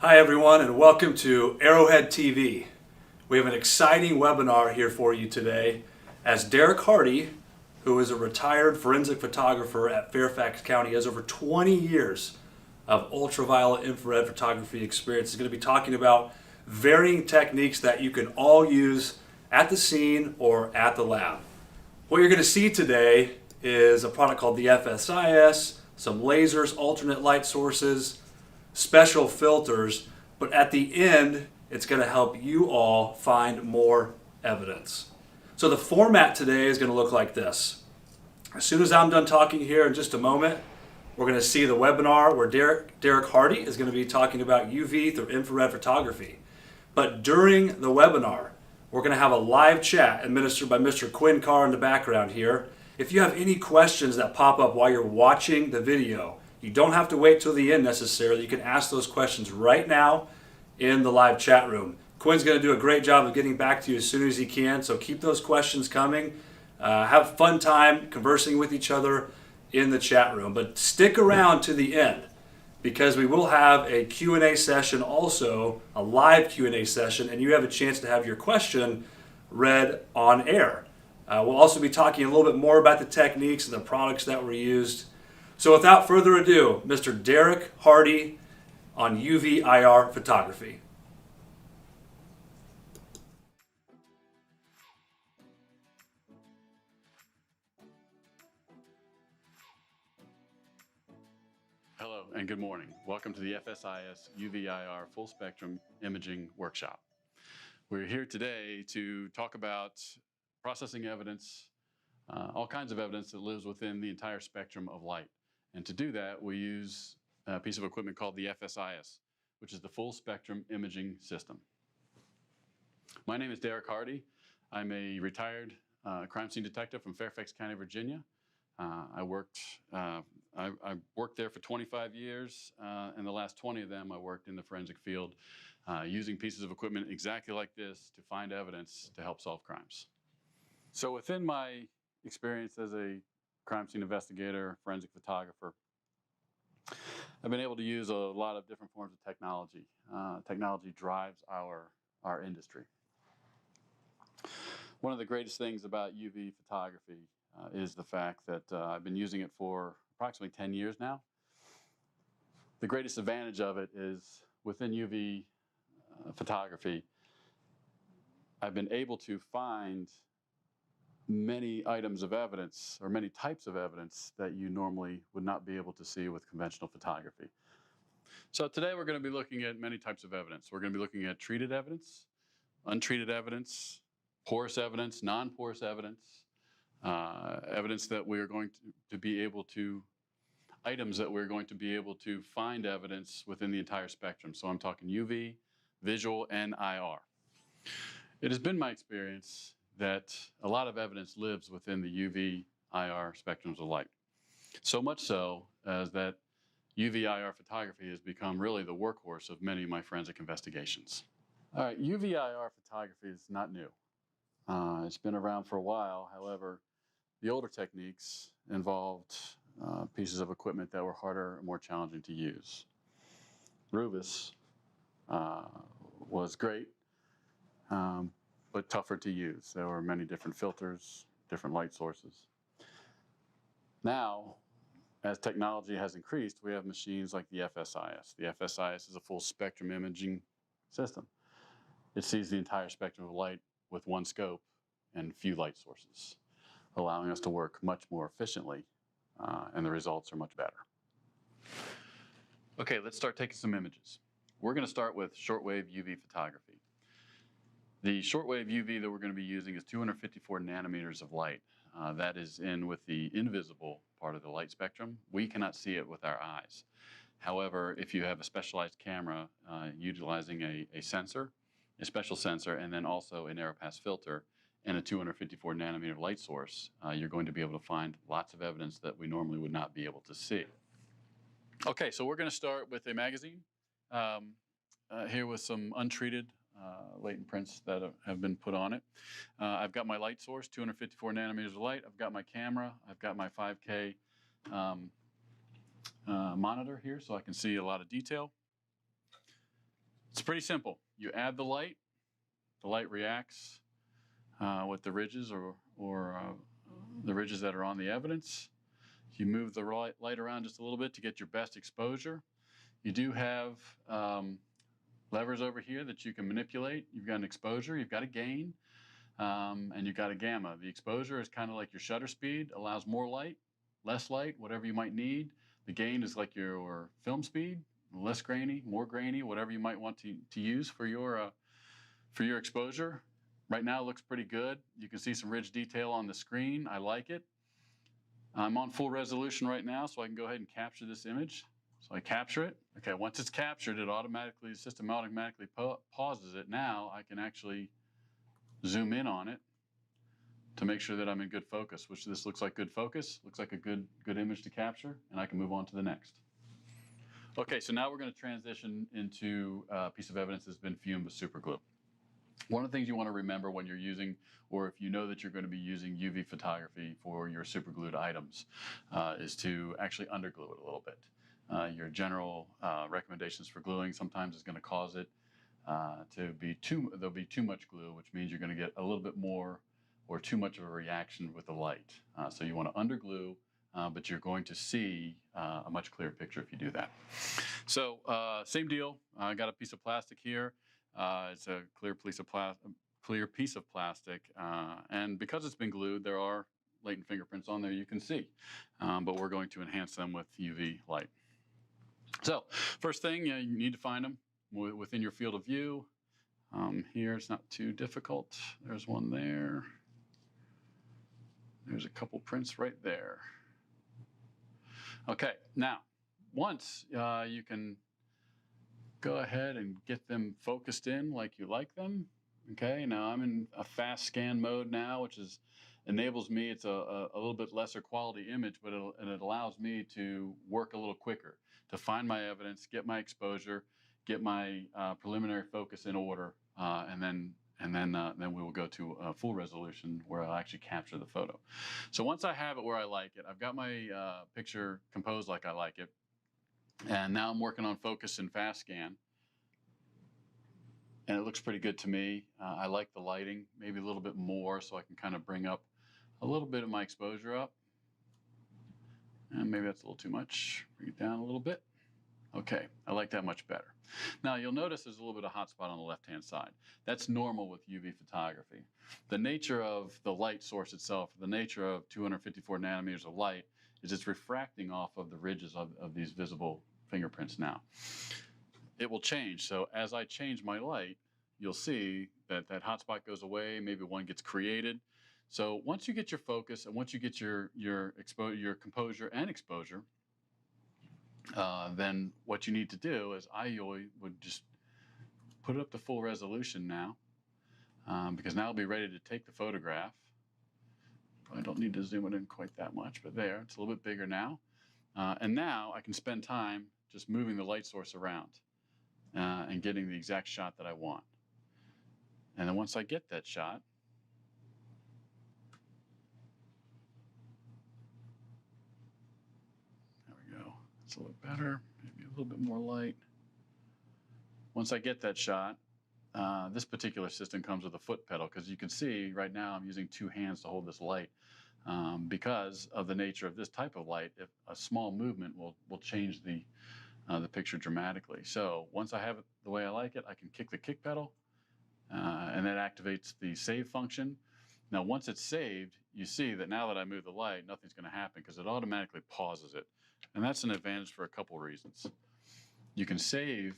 Hi everyone and welcome to Arrowhead TV. We have an exciting webinar here for you today as Derek Hardy, who is a retired forensic photographer at Fairfax County, has over 20 years of ultraviolet infrared photography experience, is going to be talking about varying techniques that you can all use at the scene or at the lab. What you're going to see today is a product called the FSIS, some lasers, alternate light sources, special filters, but at the end, it's going to help you all find more evidence. So the format today is going to look like this. As soon as I'm done talking here in just a moment, we're going to see the webinar where Derek Hardy is going to be talking about UV through infrared photography. But during the webinar, we're going to have a live chat administered by Mr. Quinn Carr in the background here. If you have any questions that pop up while you're watching the video, you don't have to wait till the end necessarily. You can ask those questions right now in the live chat room. Quinn's going to do a great job of getting back to you as soon as he can, so keep those questions coming. Have a fun time conversing with each other in the chat room. But stick around to the end because we will have a Q&A session also, a live Q&A session, and you have a chance to have your question read on air. We'll also be talking a little bit more about the techniques and the products that were used. So without further ado, Mr. Derek Hardy on UV IR photography. Hello and good morning. Welcome to the FSIS UV-IR Full Spectrum Imaging Workshop. We're here today to talk about processing evidence, all kinds of evidence that lives within the entire spectrum of light. And to do that, we use a piece of equipment called the FSIS, which is the Full Spectrum Imaging System. My name is Derek Hardy. I'm a retired crime scene detective from Fairfax County, Virginia. I worked there for 25 years, and the last 20 of them I worked in the forensic field using pieces of equipment exactly like this to find evidence to help solve crimes. So within my experience as a crime scene investigator, forensic photographer, I've been able to use a lot of different forms of technology. Technology drives our industry. One of the greatest things about UV photography is the fact that I've been using it for approximately 10 years now. The greatest advantage of it is within UV photography, I've been able to find many items of evidence or many types of evidence that you normally would not be able to see with conventional photography. So today we're going to be looking at many types of evidence. We're going to be looking at treated evidence, untreated evidence, porous evidence, non-porous evidence, evidence that we're going to be able to, items that we're going to be able to find evidence within the entire spectrum. So I'm talking UV, visual, and IR. It has been my experience that a lot of evidence lives within the UV, IR spectrums of light. So much so as that UV, IR photography has become really the workhorse of many of my forensic investigations. All right, UV, IR photography is not new. It's been around for a while. However, the older techniques involved pieces of equipment that were harder and more challenging to use. Rubus was great, but tougher to use. There were many different filters, different light sources. Now, as technology has increased, we have machines like the FSIS. The FSIS is a full spectrum imaging system. It sees the entire spectrum of light with one scope and few light sources, allowing us to work much more efficiently, and the results are much better. Okay, let's start taking some images. We're going to start with shortwave UV photography. The shortwave UV that we're going to be using is 254 nanometers of light. That is in with the invisible part of the light spectrum. We cannot see it with our eyes. However, if you have a specialized camera utilizing a sensor, a special sensor, and then also a narrow pass filter and a 254 nanometer light source, you're going to be able to find lots of evidence that we normally would not be able to see. Okay, so we're going to start with a magazine here with some untreated latent prints that have been put on it. I've got my light source, 254 nanometers of light. I've got my camera. I've got my 5K monitor here so I can see a lot of detail. It's pretty simple. You add the light reacts with the ridges or the ridges that are on the evidence. You move the light around just a little bit to get your best exposure. You do have levers over here that you can manipulate. You've got an exposure, you've got a gain, and you've got a gamma. The exposure is kind of like your shutter speed, allows more light, less light, whatever you might need. The gain is like your film speed, less grainy, more grainy, whatever you might want to use for your exposure. Right now it looks pretty good. You can see some ridge detail on the screen. I like it. I'm on full resolution right now, so I can go ahead and capture this image. So I capture it. Okay, once it's captured, the system automatically pauses it. Now I can actually zoom in on it to make sure that I'm in good focus, which this looks like good focus, looks like a good image to capture, and I can move on to the next. Okay, so now we're going to transition into a piece of evidence that's been fumed with super glue. One of the things you want to remember when you're using, or if you know that you're going to be using UV photography for your superglued items, is to actually underglue it a little bit. Your general recommendations for gluing sometimes is going to cause it there'll be too much glue, which means you're going to get a little bit more or too much of a reaction with the light. So you want to underglue, but you're going to see a much clearer picture if you do that. So same deal. I got a piece of plastic here. It's a clear piece of plastic, and because it's been glued, there are latent fingerprints on there you can see, but we're going to enhance them with UV light. So first thing, you need to find them within your field of view. Here it's not too difficult. There's one there. There's a couple prints right there. Okay, now once you can go ahead and get them focused in like you like them. Okay, now I'm in a fast scan mode now, which enables me, it's a little bit lesser quality image, but it allows me to work a little quicker, to find my evidence, get my exposure, get my preliminary focus in order, and then we will go to full resolution where I'll actually capture the photo. So once I have it where I like it, I've got my picture composed like I like it, and now I'm working on focus and fast scan. And it looks pretty good to me. I like the lighting, maybe a little bit more so I can kind of bring up a little bit of my exposure up. And maybe that's a little too much. Bring it down a little bit. Okay, I like that much better. Now you'll notice there's a little bit of hot spot on the left-hand side. That's normal with UV photography. The nature of the light source itself, the nature of 254 nanometers of light, is it's refracting off of the ridges of these visible fingerprints now. It will change. So as I change my light, you'll see that that hot spot goes away. Maybe one gets created. So once you get your focus and once you get your composure and exposure, then what you need to do is I would just put it up to full resolution now, because now I'll be ready to take the photograph. I don't need to zoom it in quite that much, but there, it's a little bit bigger now. And now I can spend time just moving the light source around and getting the exact shot that I want. And then once I get that shot, there we go. It's a little better, maybe a little bit more light. Once I get that shot, this particular system comes with a foot pedal, because you can see right now I'm using two hands to hold this light. Because of the nature of this type of light, if a small movement will change the picture dramatically. So once I have it the way I like it, I can kick the kick pedal, and that activates the save function. Now once it's saved, you see that now that I move the light, nothing's going to happen because it automatically pauses it. And that's an advantage for a couple reasons. You can save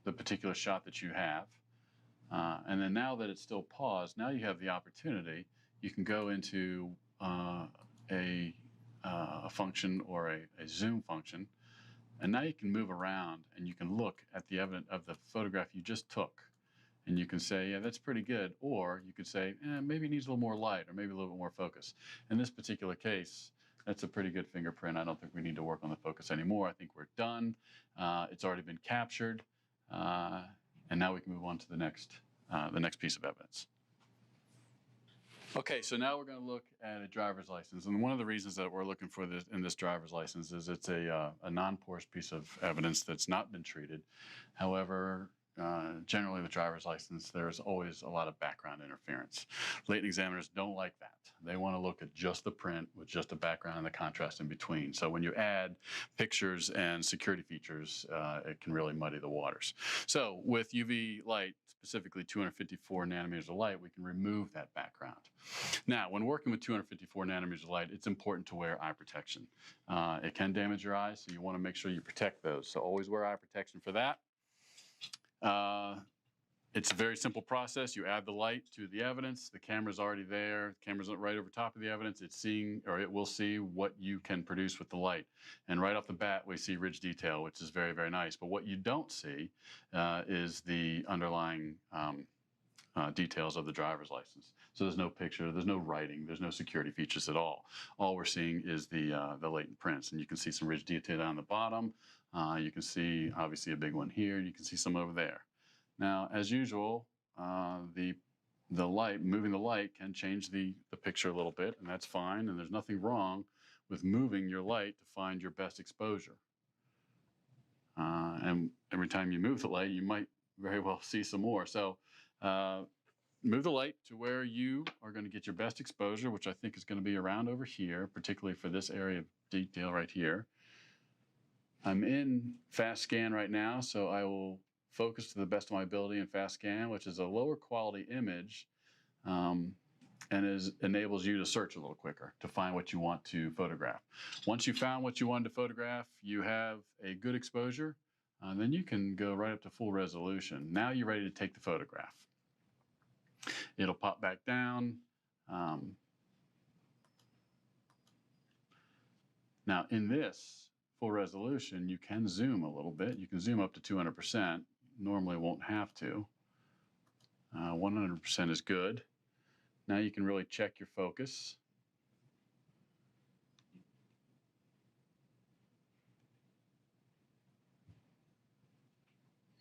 the particular shot that you have, and then now that it's still paused, now you have the opportunity, you can go into a function or a zoom function, and now you can move around and you can look at the evidence of the photograph you just took, and you can say, yeah, that's pretty good, or you could say, maybe it needs a little more light or maybe a little bit more focus. In this particular case, that's a pretty good fingerprint. I don't think we need to work on the focus anymore. I think we're done. It's already been captured, and now we can move on to the next piece of evidence. Okay, so now we're going to look at a driver's license, and one of the reasons that we're looking for this in this driver's license is it's a non-porous piece of evidence that's not been treated. However, generally with driver's license, there's always a lot of background interference. Latent examiners don't like that. They want to look at just the print with just the background and the contrast in between. So when you add pictures and security features, it can really muddy the waters. So with UV light, specifically 254 nanometers of light, we can remove that background. Now, when working with 254 nanometers of light, it's important to wear eye protection. It can damage your eyes, so you want to make sure you protect those. So always wear eye protection for that. It's a very simple process. You add the light to the evidence. The camera's already there. The camera's right over top of the evidence. It's seeing, or it will see what you can produce with the light. And right off the bat, we see ridge detail, which is very, very nice. But what you don't see is the underlying details of the driver's license. So there's no picture, there's no writing, there's no security features at all. All we're seeing is the latent prints. And you can see some ridge detail down the bottom. You can see, obviously, a big one here. You can see some over there. Now, as usual, moving the light can change the picture a little bit, and that's fine. And there's nothing wrong with moving your light to find your best exposure. And every time you move the light, you might very well see some more. So move the light to where you are going to get your best exposure, which I think is going to be around over here, particularly for this area of detail right here. I'm in fast scan right now, so I will focus to the best of my ability in fast scan, which is a lower quality image and enables you to search a little quicker to find what you want to photograph. Once you found what you wanted to photograph, you have a good exposure, then you can go right up to full resolution. Now you're ready to take the photograph. It'll pop back down. Now in this full resolution, you can zoom a little bit. You can zoom up to 200%. Normally won't have to. 100% is good. Now you can really check your focus.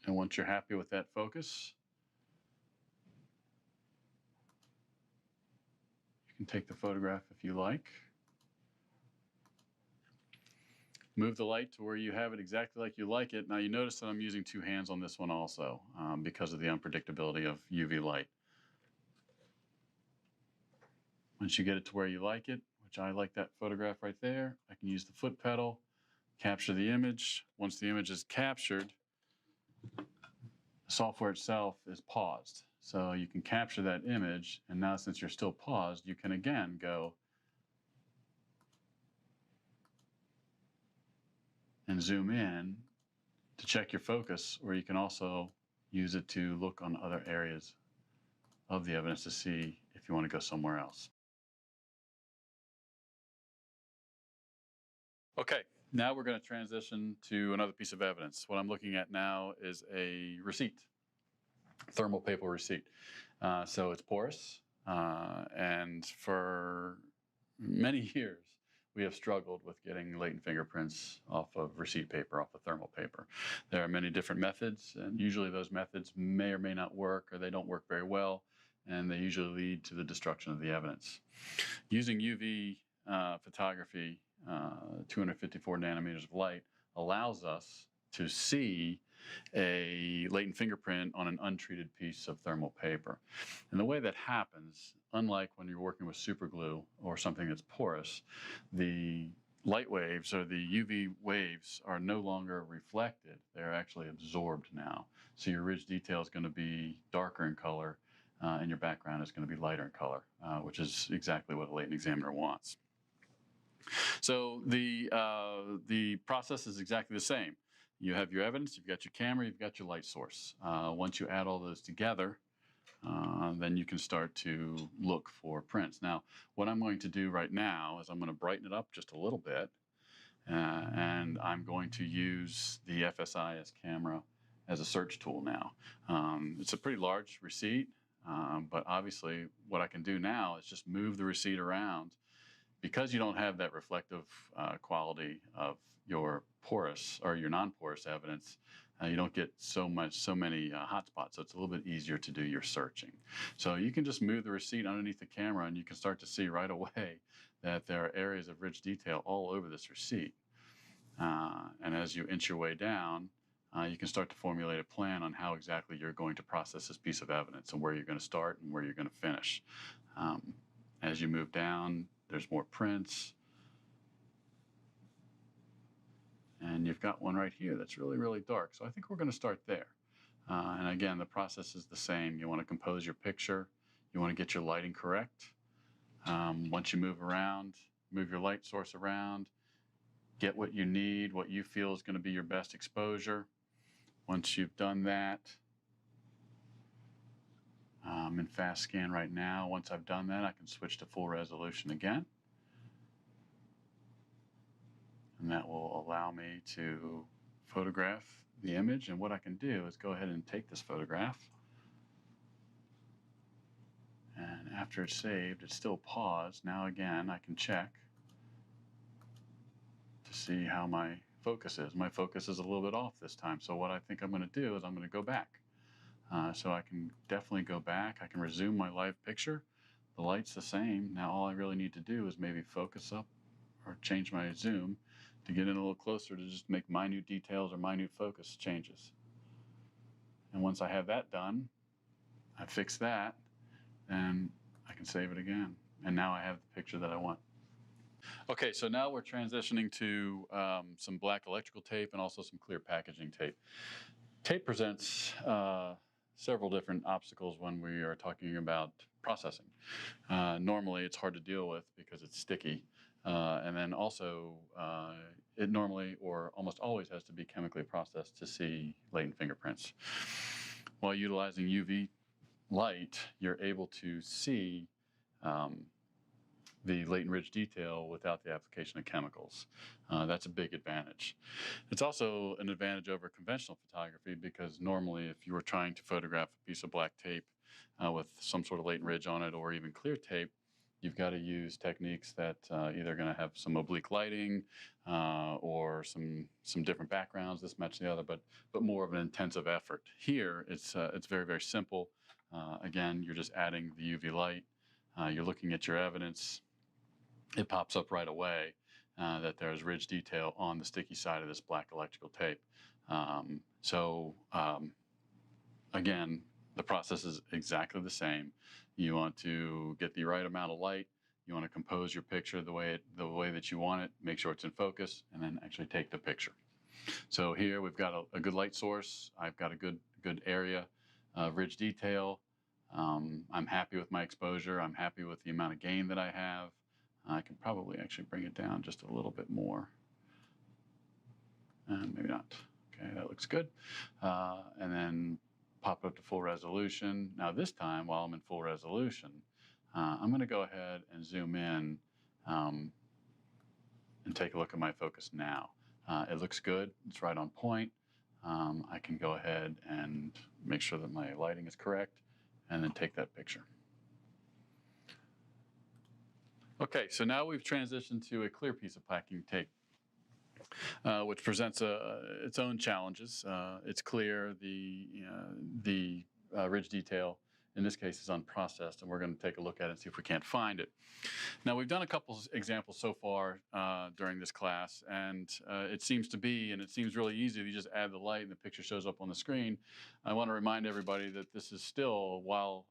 And once you're happy with that focus, you can take the photograph if you like. Move the light to where you have it exactly like you like it. Now you notice that I'm using two hands on this one also because of the unpredictability of UV light. Once you get it to where you like it, which I like that photograph right there, I can use the foot pedal, capture the image. Once the image is captured, the software itself is paused. So you can capture that image, and now since you're still paused, you can again go and zoom in to check your focus, or you can also use it to look on other areas of the evidence to see if you want to go somewhere else. Okay, now we're going to transition to another piece of evidence. What I'm looking at now is a receipt, thermal paper receipt. So it's porous, and for many years, we have struggled with getting latent fingerprints off of receipt paper, off of thermal paper. There are many different methods, and usually those methods may or may not work, or they don't work very well, and they usually lead to the destruction of the evidence. Using UV photography, 254 nanometers of light, allows us to see a latent fingerprint on an untreated piece of thermal paper. And the way that happens, unlike when you're working with super glue or something that's porous, the light waves or the UV waves are no longer reflected. They're actually absorbed now. So your ridge detail is going to be darker in color and your background is going to be lighter in color, which is exactly what a latent examiner wants. So the process is exactly the same. You have your evidence, you've got your camera, you've got your light source. Once you add all those together, then you can start to look for prints. Now, what I'm going to do right now is I'm going to brighten it up just a little bit, and I'm going to use the FSIS camera as a search tool now. It's a pretty large receipt, but obviously what I can do now is just move the receipt around. Because you don't have that reflective quality of your porous or your non-porous evidence, you don't get so many hotspots. So it's a little bit easier to do your searching. So you can just move the receipt underneath the camera and you can start to see right away that there are areas of rich detail all over this receipt. And as you inch your way down, you can start to formulate a plan on how exactly you're going to process this piece of evidence and where you're going to start and where you're going to finish. As you move down, there's more prints. And you've got one right here that's really, really dark. So I think we're going to start there. And again, the process is the same. You want to compose your picture. You want to get your lighting correct. Once you move around, move your light source around, get what you need, what you feel is going to be your best exposure. Once you've done that, I'm in fast scan right now. Once I've done that, I can switch to full resolution again. And that will allow me to photograph the image. And what I can do is go ahead and take this photograph. And after it's saved, it's still paused. Now again, I can check to see how my focus is. My focus is a little bit off this time. So what I think I'm going to do is I'm going to go back. So I can definitely go back. I can resume my live picture. The light's the same. Now all I really need to do is maybe focus up or change my zoom to get in a little closer to just make minute details or minute focus changes. And once I have that done, I fix that, and I can save it again. And now I have the picture that I want. Okay, so now we're transitioning to some black electrical tape and also some clear packaging tape. Tape presents several different obstacles when we are talking about processing. Normally, it's hard to deal with because it's sticky. And then also, it normally or almost always has to be chemically processed to see latent fingerprints. While utilizing UV light, you're able to see the latent ridge detail without the application of chemicals. That's a big advantage. It's also an advantage over conventional photography because normally if you were trying to photograph a piece of black tape with some sort of latent ridge on it or even clear tape, you've got to use techniques that either going to have some oblique lighting or some different backgrounds, this match the other, but more of an intensive effort. Here, it's very, very simple. Again, you're just adding the UV light. You're looking at your evidence. It pops up right away that there's ridge detail on the sticky side of this black electrical tape. Again, the process is exactly the same. You want to get the right amount of light. You want to compose your picture the way that you want it, make sure it's in focus, and then actually take the picture. So here we've got a good light source. I've got a good area of ridge detail. I'm happy with my exposure. I'm happy with the amount of gain that I have. I can probably actually bring it down just a little bit more. And maybe not. Okay, that looks good. And then pop it up to full resolution. Now this time, while I'm in full resolution, I'm going to go ahead and zoom in and take a look at my focus now. It looks good. It's right on point. I can go ahead and make sure that my lighting is correct and then take that picture. Okay, so now we've transitioned to a clear piece of packing tape, which presents its own challenges. It's clear, the ridge detail in this case is unprocessed, and we're going to take a look at it and see if we can't find it. Now, we've done a couple examples so far during this class, and it seems really easy. You just add the light and the picture shows up on the screen. I want to remind everybody that this is still, while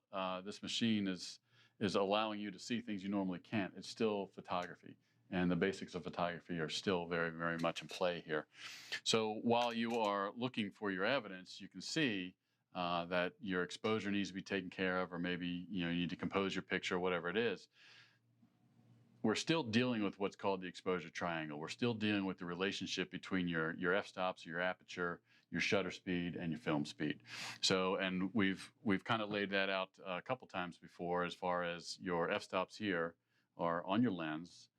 this machine is allowing you to see things you normally can't, it's still photography. And the basics of photography are still very, very much in play here. So while you are looking for your evidence, you can see that your exposure needs to be taken care of, or maybe you need to compose your picture, whatever it is. We're still dealing with what's called the exposure triangle. We're still dealing with the relationship between your f-stops, your aperture, your shutter speed, and your film speed. So, and we've kind of laid that out a couple times before, as far as your f-stops here are on your lens.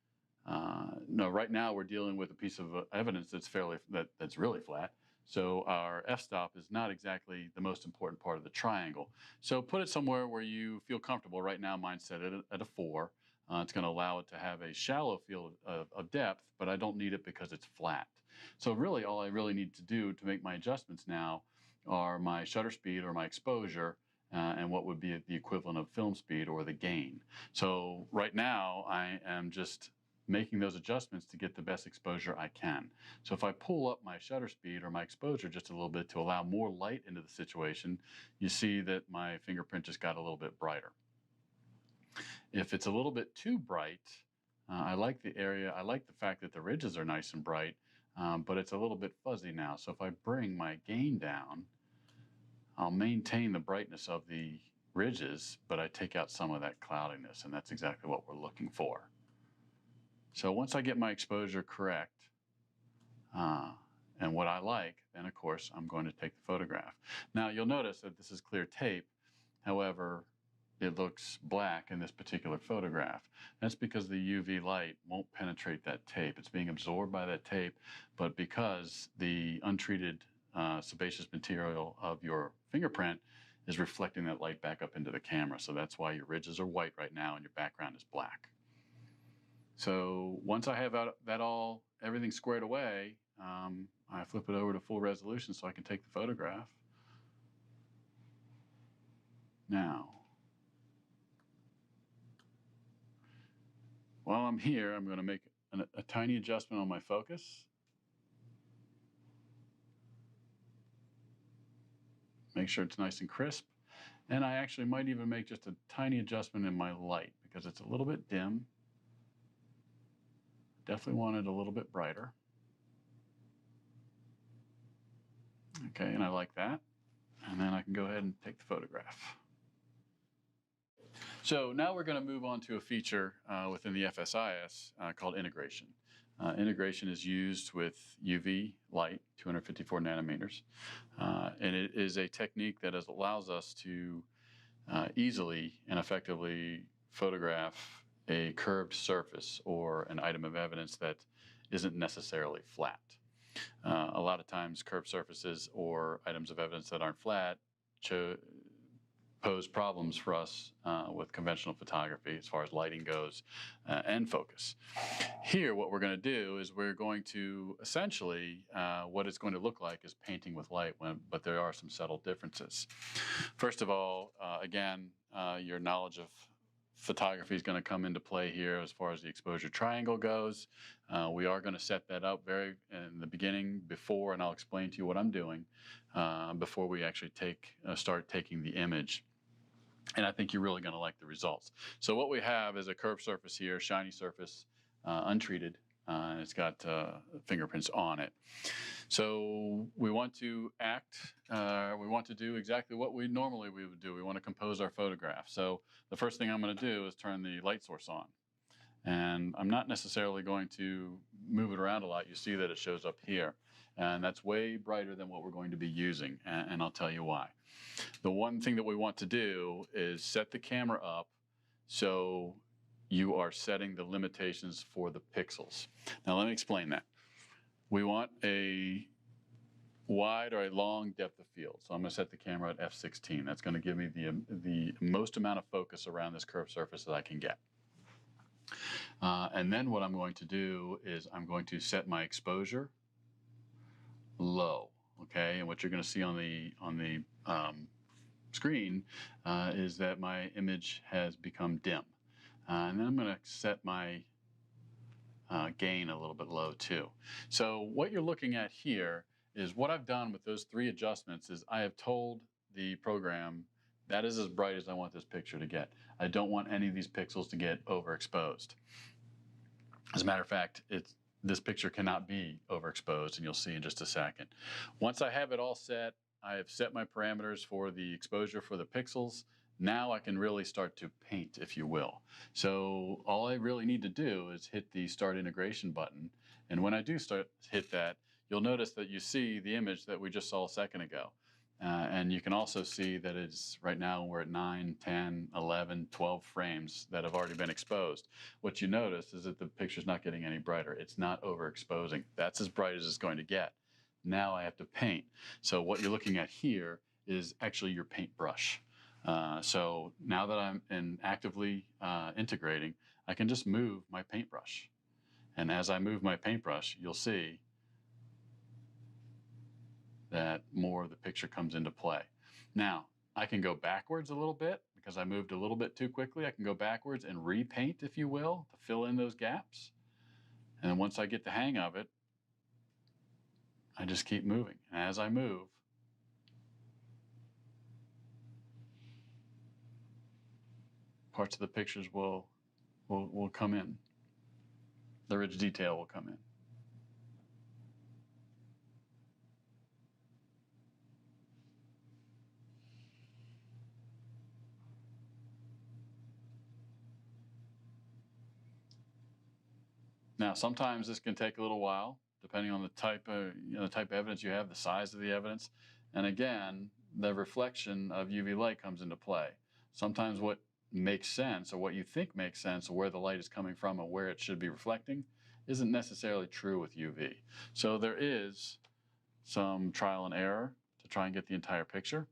No, right now we're dealing with a piece of evidence that's really flat. So our f-stop is not exactly the most important part of the triangle. So put it somewhere where you feel comfortable. Right now mine's set at a 4. It's going to allow it to have a shallow field of depth, but I don't need it because it's flat. So really all I really need to do to make my adjustments now are my shutter speed or my exposure and what would be the equivalent of film speed or the gain. So right now I am just making those adjustments to get the best exposure I can. So if I pull up my shutter speed or my exposure just a little bit to allow more light into the situation, you see that my fingerprint just got a little bit brighter. If it's a little bit too bright, I like the area, I like the fact that the ridges are nice and bright, but it's a little bit fuzzy now. So if I bring my gain down, I'll maintain the brightness of the ridges, but I take out some of that cloudiness, and that's exactly what we're looking for. So once I get my exposure correct, and what I like, then of course I'm going to take the photograph. Now you'll notice that this is clear tape. However, it looks black in this particular photograph. That's because the UV light won't penetrate that tape. It's being absorbed by that tape, but because the untreated sebaceous material of your fingerprint is reflecting that light back up into the camera. So that's why your ridges are white right now and your background is black. So once I have everything squared away, I flip it over to full resolution so I can take the photograph. Now, while I'm here, I'm going to make a tiny adjustment on my focus. Make sure it's nice and crisp. And I actually might even make just a tiny adjustment in my light because it's a little bit dim. Definitely want it a little bit brighter. Okay, and I like that. And then I can go ahead and take the photograph. So now we're going to move on to a feature within the FSIS called integration. Integration is used with UV light, 254 nanometers, and it is a technique that allows us to easily and effectively photograph a curved surface or an item of evidence that isn't necessarily flat. A lot of times curved surfaces or items of evidence that aren't flat pose problems for us with conventional photography as far as lighting goes and focus. Here, what we're going to do is we're going to essentially, what it's going to look like is painting with light, but there are some subtle differences. First of all, again, your knowledge of photography is going to come into play here as far as the exposure triangle goes. We are going to set that up very in the beginning before, and I'll explain to you what I'm doing before we actually start taking the image. And I think you're really going to like the results. So what we have is a curved surface here, shiny surface, untreated. And it's got fingerprints on it. So we want to we want to do exactly what we would do. We want to compose our photograph. So the first thing I'm going to do is turn the light source on. And I'm not necessarily going to move it around a lot. You see that it shows up here. And that's way brighter than what we're going to be using. And I'll tell you why. The one thing that we want to do is set the camera up so you are setting the limitations for the pixels. Now let me explain that. We want a wide or a long depth of field. So I'm going to set the camera at f16. That's going to give me the most amount of focus around this curved surface that I can get. And then what I'm going to do is I'm going to set my exposure low. Okay, and what you're going to see on the screen is that my image has become dim. And then I'm going to set my gain a little bit low too. So what you're looking at here is what I've done with those three adjustments is I have told the program that is as bright as I want this picture to get. I don't want any of these pixels to get overexposed. As a matter of fact, this picture cannot be overexposed, and you'll see in just a second. Once I have it all set, I have set my parameters for the exposure for the pixels. Now I can really start to paint, if you will. So all I really need to do is hit the Start Integration button. And when I do hit that, you'll notice that you see the image that we just saw a second ago. And you can also see that it's right now we're at 9, 10, 11, 12 frames that have already been exposed. What you notice is that the picture's not getting any brighter. It's not overexposing. That's as bright as it's going to get. Now I have to paint. So what you're looking at here is actually your paintbrush. So now that I'm actively integrating, I can just move my paintbrush. And as I move my paintbrush, you'll see that more of the picture comes into play. Now, I can go backwards a little bit because I moved a little bit too quickly. I can go backwards and repaint, if you will, to fill in those gaps. And then once I get the hang of it, I just keep moving. And as I move, parts of the pictures will come in. The rich detail will come in. Now, sometimes this can take a little while, depending on the type of, the type of evidence you have, the size of the evidence. And again, the reflection of UV light comes into play. Sometimes what makes sense, or what you think makes sense, or where the light is coming from and where it should be reflecting, isn't necessarily true with UV. So there is some trial and error to try and get the entire picture.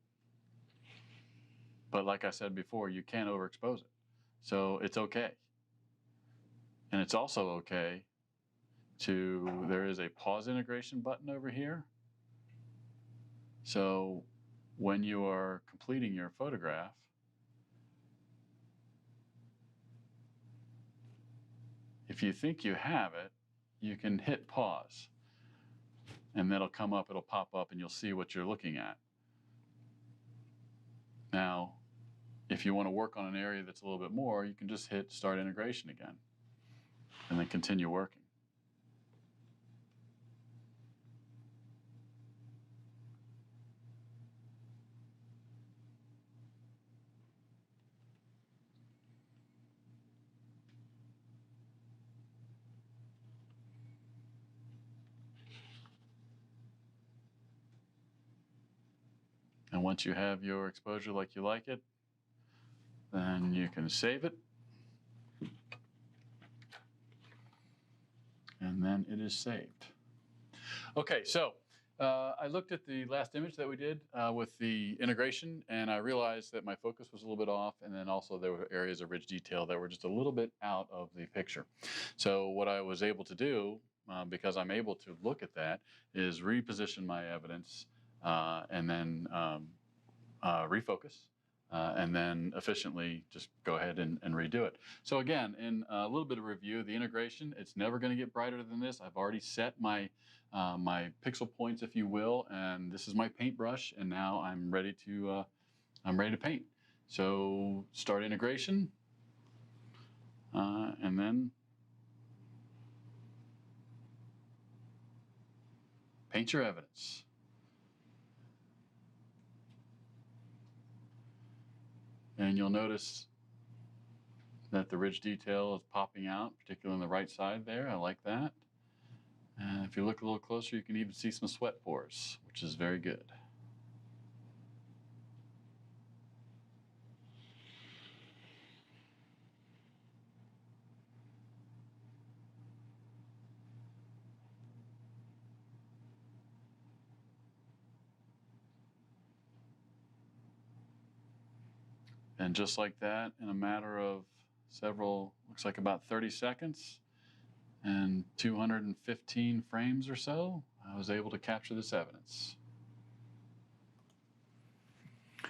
But like I said before, you can't overexpose it. So it's okay. And it's also okay there is a pause integration button over here. So when you are completing your photograph, if you think you have it, you can hit pause. And that'll come up, it'll pop up, and you'll see what you're looking at. Now, if you want to work on an area that's a little bit more, you can just hit start integration again, and then continue working. And once you have your exposure like you like it, then you can save it. And then it is saved. Okay, so I looked at the last image that we did with the integration, and I realized that my focus was a little bit off, and then also there were areas of rich detail that were just a little bit out of the picture. So what I was able to do, because I'm able to look at that, is reposition my evidence and then refocus. And then efficiently just go ahead and redo it. So again, in a little bit of review, the integration, it's never going to get brighter than this. I've already set my my pixel points, if you will, and this is my paintbrush, and now I'm ready to paint. So start integration, and then paint your evidence. And you'll notice that the ridge detail is popping out, particularly on the right side there. I like that. And if you look a little closer, you can even see some sweat pores, which is very good. And just like that, in a matter of looks like about 30 seconds and 215 frames or so, I was able to capture this evidence.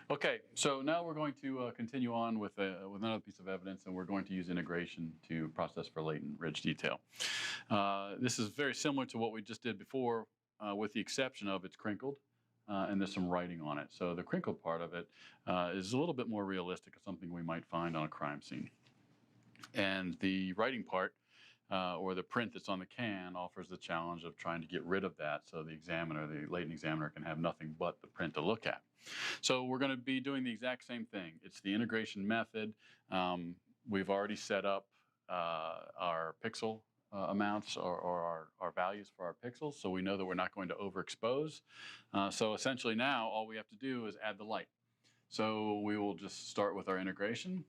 Okay, so now we're going to continue on with another piece of evidence, and we're going to use integration to process for latent ridge detail. This is very similar to what we just did before, with the exception of it's crinkled. And there's some writing on it. So the crinkled part of it is a little bit more realistic of something we might find on a crime scene. And the writing part, or the print that's on the can, offers the challenge of trying to get rid of that so the latent examiner, can have nothing but the print to look at. So we're going to be doing the exact same thing. It's the integration method. We've already set up our pixel amounts, or our values for our pixels, so we know that we're not going to overexpose. So essentially now all we have to do is add the light. So we will just start with our integration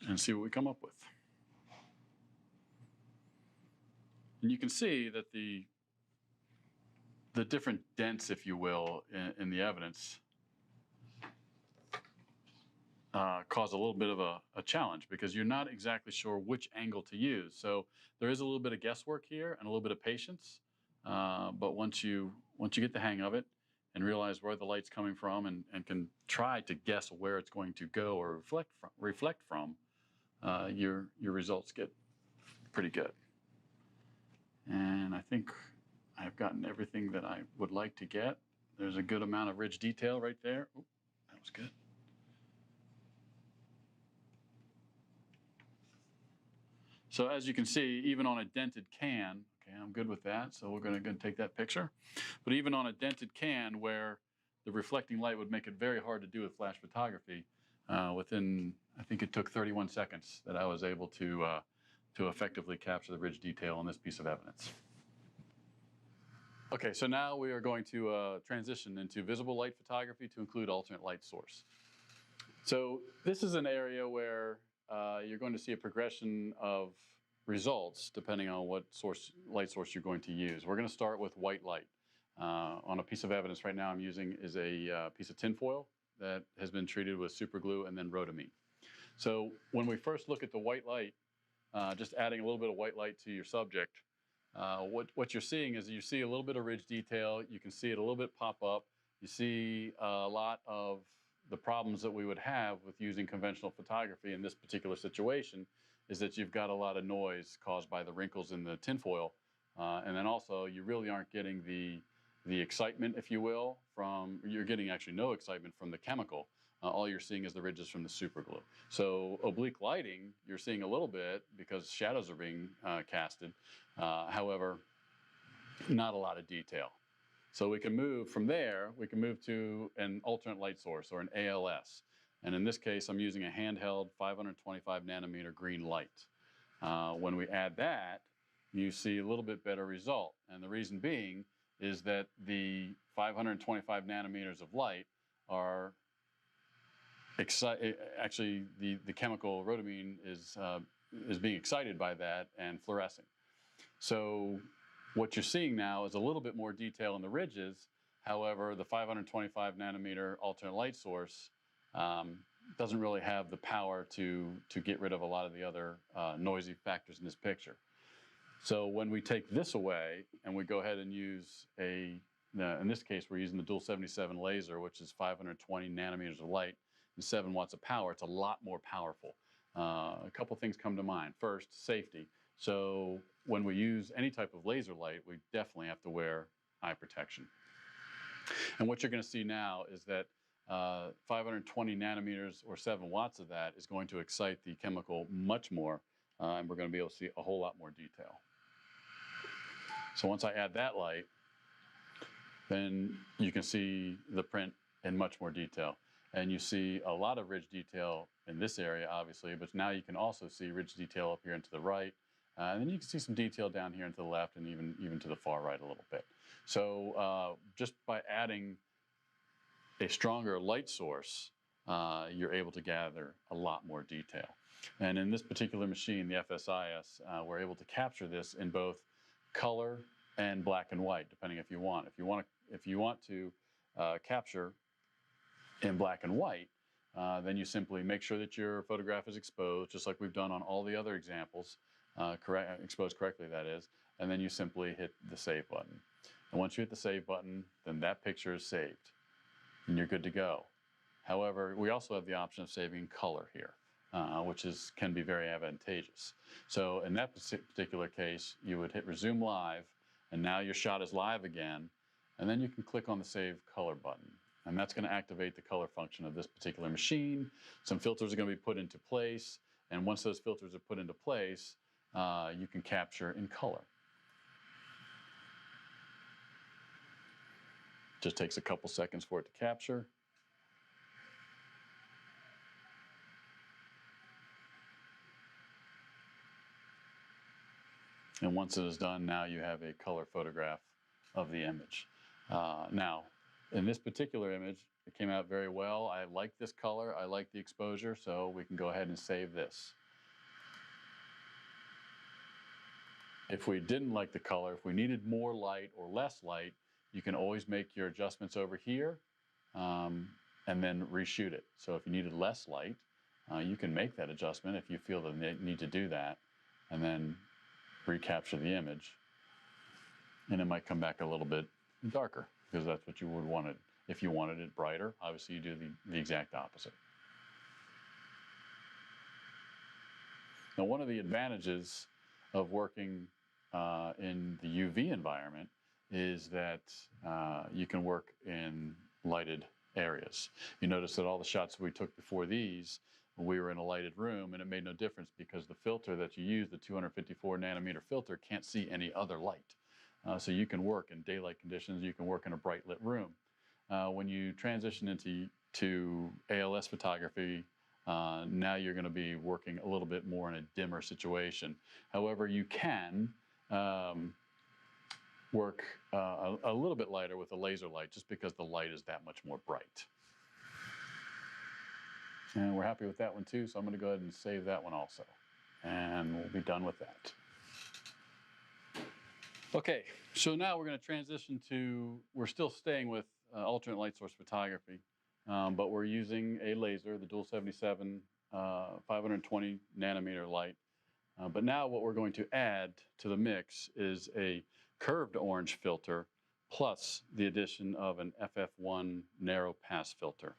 and see what we come up with. And you can see that the different dents, if you will, in the evidence cause a little bit of a challenge, because you're not exactly sure which angle to use. So there is a little bit of guesswork here and a little bit of patience. But once you get the hang of it and realize where the light's coming from, and can try to guess where it's going to go or reflect from, your results get pretty good. And I think I've gotten everything that I would like to get. There's a good amount of ridge detail right there. Oop, that was good. So as you can see, even on a dented can, okay, I'm good with that. So we're going to take that picture. But even on a dented can where the reflecting light would make it very hard to do with flash photography, within, I think it took 31 seconds that I was able to effectively capture the ridge detail on this piece of evidence. Okay, so now we are going to transition into visible light photography to include alternate light source. So this is an area where you're going to see a progression of results depending on what light source you're going to use. We're going to start with white light. On a piece of evidence right now I'm using is a piece of tinfoil that has been treated with super glue and then rhodamine. So when we first look at the white light, just adding a little bit of white light to your subject, what you're seeing is you see a little bit of ridge detail. You can see it a little bit pop up. You see a lot of the problems that we would have with using conventional photography in this particular situation is that you've got a lot of noise caused by the wrinkles in the tinfoil. And then also you really aren't getting the excitement, if you will, you're getting actually no excitement from the chemical. All you're seeing is the ridges from the super glue. So oblique lighting, you're seeing a little bit because shadows are being casted. However, not a lot of detail. So we can move from there, we can move to an alternate light source or an ALS. And in this case, I'm using a handheld 525 nanometer green light. When we add that, you see a little bit better result. And the reason being is that the 525 nanometers of light are actually the chemical rhodamine is being excited by that and fluorescing. So what you're seeing now is a little bit more detail in the ridges. However, the 525 nanometer alternate light source doesn't really have the power to get rid of a lot of the other noisy factors in this picture. So when we take this away and we go ahead and use in this case, we're using the Dual 77 laser, which is 520 nanometers of light and 7 watts of power. It's a lot more powerful. A couple things come to mind. First, safety. So when we use any type of laser light, we definitely have to wear eye protection. And what you're going to see now is that 520 nanometers or 7 watts of that is going to excite the chemical much more, and we're going to be able to see a whole lot more detail. So once I add that light, then you can see the print in much more detail. And you see a lot of ridge detail in this area, obviously, but now you can also see ridge detail up here and to the right. And then you can see some detail down here and to the left and even to the far right a little bit. So just by adding a stronger light source, you're able to gather a lot more detail. And in this particular machine, the FSIS, we're able to capture this in both color and black and white, depending if you want. If you want to capture in black and white, then you simply make sure that your photograph is exposed, just like we've done on all the other examples, exposed correctly, that is, and then you simply hit the save button. And once you hit the save button, then that picture is saved, and you're good to go. However, we also have the option of saving color here, which can be very advantageous. So in that particular case, you would hit resume live, and now your shot is live again, and then you can click on the save color button. And that's going to activate the color function of this particular machine. Some filters are going to be put into place, and once those filters are put into place, you can capture in color. Just takes a couple seconds for it to capture. And once it is done, now you have a color photograph of the image. Now, in this particular image, it came out very well. I like this color, I like the exposure, so we can go ahead and save this. If we didn't like the color, if we needed more light or less light, you can always make your adjustments over here and then reshoot it. So if you needed less light, you can make that adjustment if you feel the need to do that, and then recapture the image. And it might come back a little bit darker, because that's what you would want it. If you wanted it brighter, obviously you do the exact opposite. Now, one of the advantages of working in the UV environment is that you can work in lighted areas. You notice that all the shots we took before these, we were in a lighted room, and it made no difference because the filter that you use, the 254 nanometer filter, can't see any other light. So you can work in daylight conditions, you can work in a bright lit room. When you transition into ALS photography, now you're going to be working a little bit more in a dimmer situation. However, you can work a little bit lighter with a laser light just because the light is that much more bright. And we're happy with that one too, so I'm going to go ahead and save that one also. And we'll be done with that. Okay, so now we're going to transition to, we're still staying with alternate light source photography, but we're using a laser, the Dual 77 520 nanometer light. But now what we're going to add to the mix is a curved orange filter plus the addition of an FF1 narrow pass filter.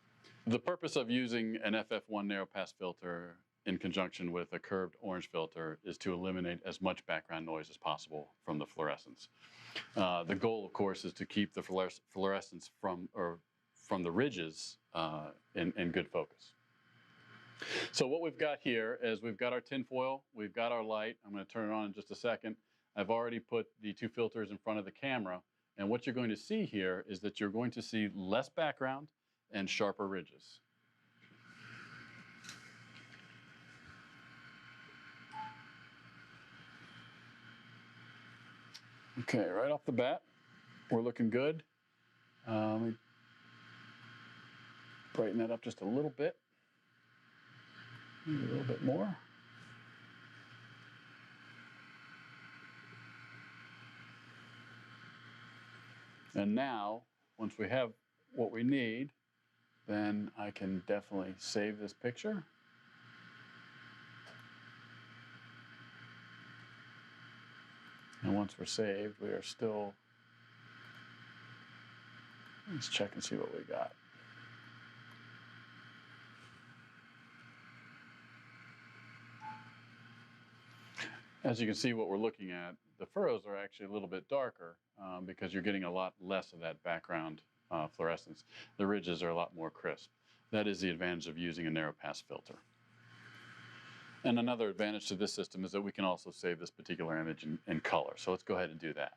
The purpose of using an FF1 narrow pass filter in conjunction with a curved orange filter is to eliminate as much background noise as possible from the fluorescence. The goal, of course, is to keep the fluorescence from the ridges in good focus. So what we've got here is we've got our tinfoil, we've got our light. I'm going to turn it on in just a second. I've already put the two filters in front of the camera, and what you're going to see here is that you're going to see less background and sharper ridges. Okay, right off the bat, we're looking good. Let me brighten that up just a little bit. Maybe a little bit more. And now, once we have what we need, then I can definitely save this picture. And once we're saved, we are still, let's check and see what we got. As you can see, what we're looking at, the furrows are actually a little bit darker because you're getting a lot less of that background fluorescence. The ridges are a lot more crisp. That is the advantage of using a narrow pass filter. And another advantage to this system is that we can also save this particular image in color. So let's go ahead and do that.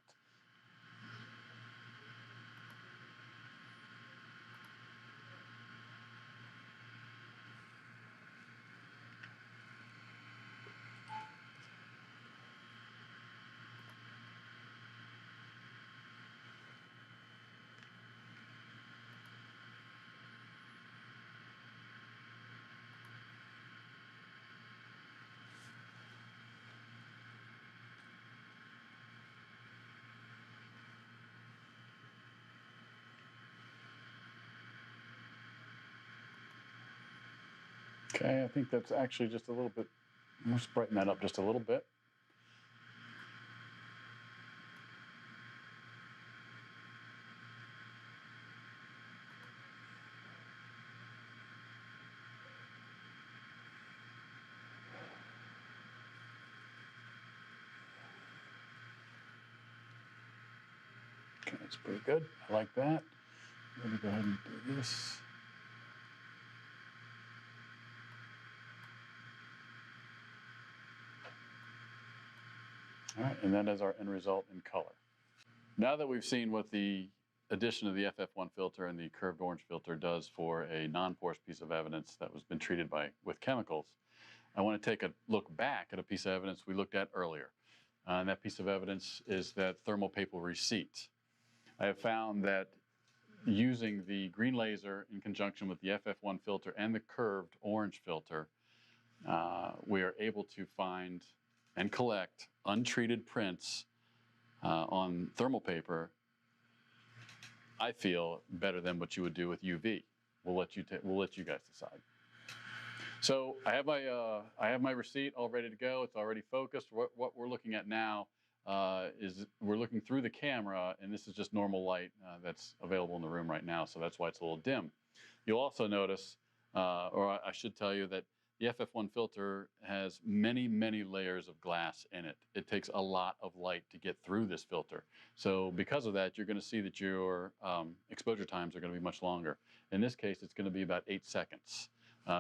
Okay, I think that's actually just a little bit, let's brighten that up just a little bit. Okay, that's pretty good. I like that. Let me go ahead and do this. All right, and that is our end result in color. Now that we've seen what the addition of the FF1 filter and the curved orange filter does for a non-porous piece of evidence that was been treated with chemicals, I want to take a look back at a piece of evidence we looked at earlier. And that piece of evidence is that thermal paper receipt. I have found that using the green laser in conjunction with the FF1 filter and the curved orange filter, we are able to find and collect untreated prints on thermal paper, I feel, better than what you would do with UV. We'll let you guys decide. So I have my receipt all ready to go. It's already focused. What we're looking at now is we're looking through the camera, and this is just normal light that's available in the room right now, so that's why it's a little dim. You'll also notice, or I should tell you, that the FF1 filter has many, many layers of glass in it. It takes a lot of light to get through this filter. So because of that, you're going to see that your exposure times are going to be much longer. In this case, it's going to be about 8 seconds.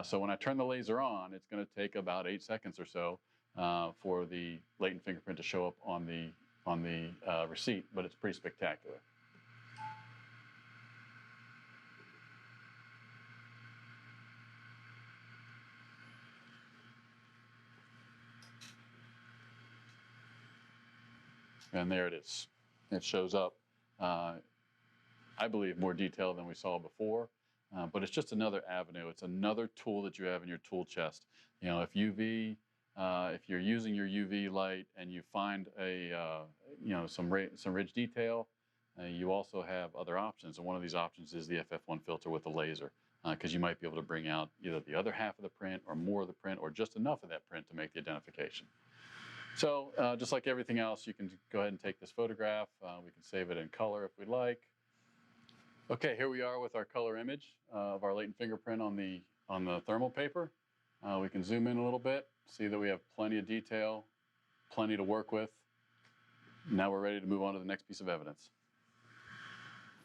So when I turn the laser on, it's going to take about 8 seconds or so for the latent fingerprint to show up on the receipt, but it's pretty spectacular. And there it is. It shows up, I believe, more detail than we saw before. But it's just another avenue. It's another tool that you have in your tool chest. You know, if you're using your UV light and you find some ridge detail, you also have other options. And one of these options is the FF1 filter with a laser, because you might be able to bring out either the other half of the print or more of the print or just enough of that print to make the identification. So just like everything else, you can go ahead and take this photograph. We can save it in color if we like. Okay, here we are with our color image of our latent fingerprint on the thermal paper. We can zoom in a little bit, see that we have plenty of detail, plenty to work with. Now we're ready to move on to the next piece of evidence.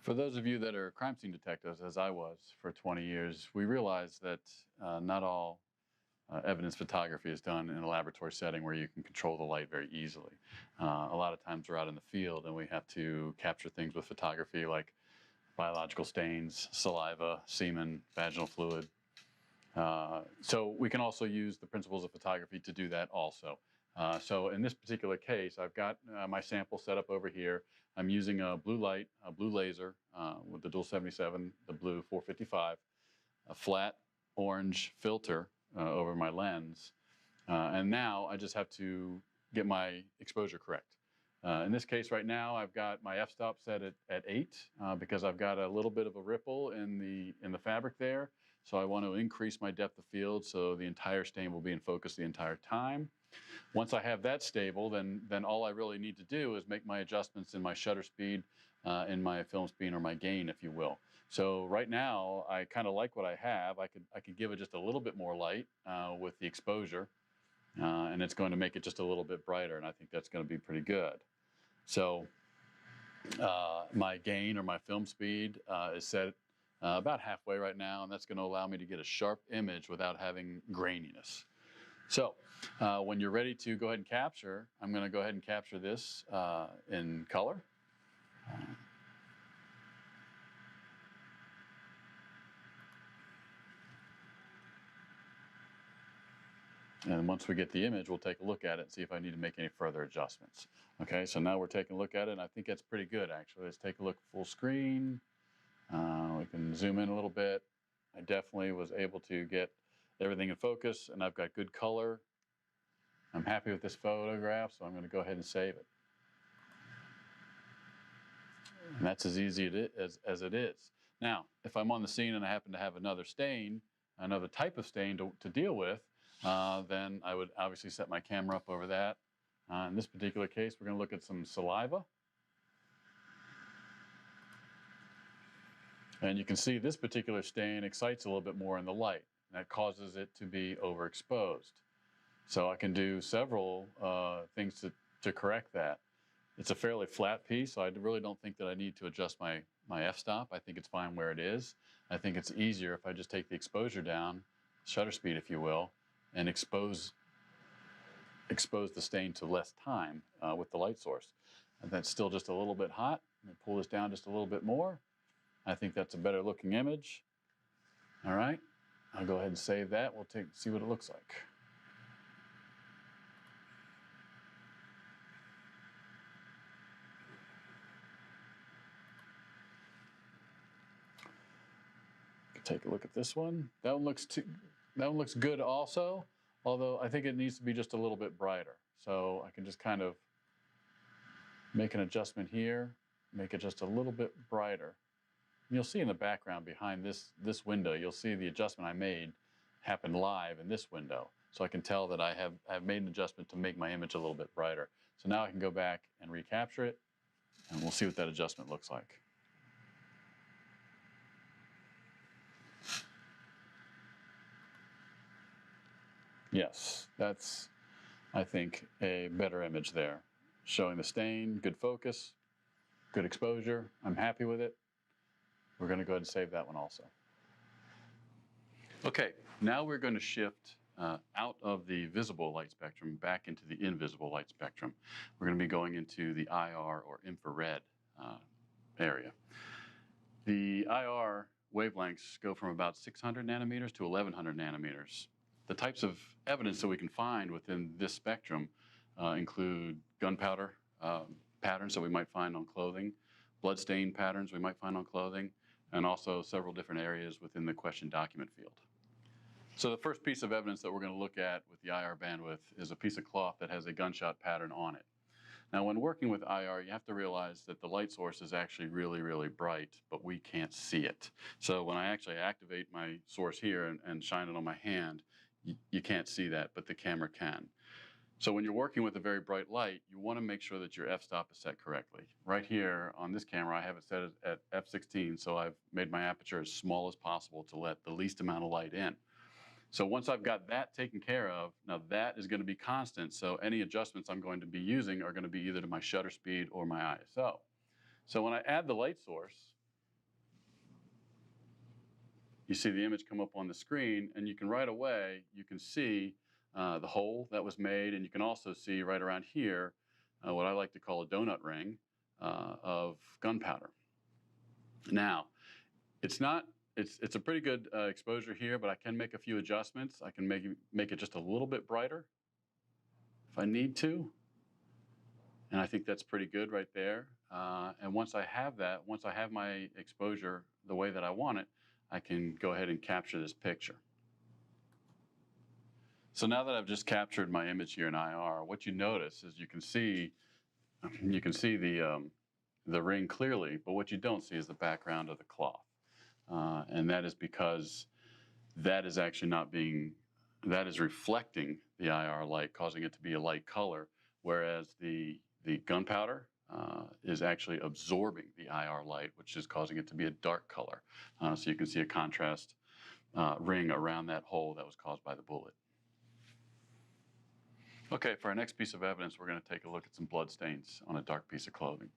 For those of you that are crime scene detectives, as I was for 20 years, we realize that not all evidence photography is done in a laboratory setting where you can control the light very easily. A lot of times we're out in the field and we have to capture things with photography like biological stains, saliva, semen, vaginal fluid. So we can also use the principles of photography to do that also. So in this particular case, I've got my sample set up over here. I'm using a blue light, a blue laser with the Dual 77, the blue 455, a flat orange filter over my lens. And now I just have to get my exposure correct. In this case right now, I've got my f-stop set at 8 because I've got a little bit of a ripple in the fabric there. So I want to increase my depth of field so the entire stain will be in focus the entire time. Once I have that stable, then all I really need to do is make my adjustments in my shutter speed, in my film speed, or my gain, if you will. So right now, I kind of like what I have. I could give it just a little bit more light with the exposure, and it's going to make it just a little bit brighter, and I think that's going to be pretty good. So my gain or my film speed is set about halfway right now, and that's going to allow me to get a sharp image without having graininess. So when you're ready to go ahead and capture, I'm going to go ahead and capture this in color. And once we get the image, we'll take a look at it and see if I need to make any further adjustments. Okay, so now we're taking a look at it, and I think that's pretty good, actually. Let's take a look full screen. We can zoom in a little bit. I definitely was able to get everything in focus, and I've got good color. I'm happy with this photograph, so I'm going to go ahead and save it. And that's as easy as it is. Now, if I'm on the scene and I happen to have another stain, another type of stain to deal with, then I would obviously set my camera up over that. In this particular case, we're going to look at some saliva. And you can see this particular stain excites a little bit more in the light. And that causes it to be overexposed. So I can do several things to correct that. It's a fairly flat piece, so I really don't think that I need to adjust my f-stop. I think it's fine where it is. I think it's easier if I just take the exposure down, shutter speed if you will, and expose the stain to less time with the light source. And that's still just a little bit hot. Let me pull this down just a little bit more. I think that's a better looking image. All right, I'll go ahead and save that. We'll see what it looks like. Take a look at this one. That one looks good also, although I think it needs to be just a little bit brighter. So I can just kind of make an adjustment here, make it just a little bit brighter. And you'll see in the background behind this window, you'll see the adjustment I made happen live in this window. So I can tell that I have made an adjustment to make my image a little bit brighter. So now I can go back and recapture it, and we'll see what that adjustment looks like. Yes, that's, I think, a better image there. Showing the stain, good focus, good exposure. I'm happy with it. We're going to go ahead and save that one also. Okay, now we're going to shift out of the visible light spectrum back into the invisible light spectrum. We're going to be going into the IR or infrared area. The IR wavelengths go from about 600 nanometers to 1100 nanometers. The types of evidence that we can find within this spectrum include gunpowder patterns that we might find on clothing, bloodstain patterns we might find on clothing, and also several different areas within the question document field. So the first piece of evidence that we're going to look at with the IR bandwidth is a piece of cloth that has a gunshot pattern on it. Now, when working with IR, you have to realize that the light source is actually really, really bright, but we can't see it. So when I actually activate my source here and shine it on my hand, you can't see that, but the camera can. So when you're working with a very bright light, you want to make sure that your f-stop is set correctly. Right here on this camera, I have it set at f16, so I've made my aperture as small as possible to let the least amount of light in. So once I've got that taken care of, now that is going to be constant, so any adjustments I'm going to be using are going to be either to my shutter speed or my ISO. So when I add the light source, you see the image come up on the screen, and you can right away, you can see the hole that was made, and you can also see right around here what I like to call a donut ring of gunpowder. Now, it's a pretty good exposure here, but I can make a few adjustments. I can make it just a little bit brighter if I need to, and I think that's pretty good right there. And once I have that, once I have my exposure the way that I want it, I can go ahead and capture this picture. So now that I've just captured my image here in IR, what you notice is you can see the ring clearly, but what you don't see is the background of the cloth. And that is because that is actually that is reflecting the IR light, causing it to be a light color, whereas the gunpowder is actually absorbing the IR light, which is causing it to be a dark color. So you can see a contrast ring around that hole that was caused by the bullet. Okay, for our next piece of evidence, we're going to take a look at some blood stains on a dark piece of clothing.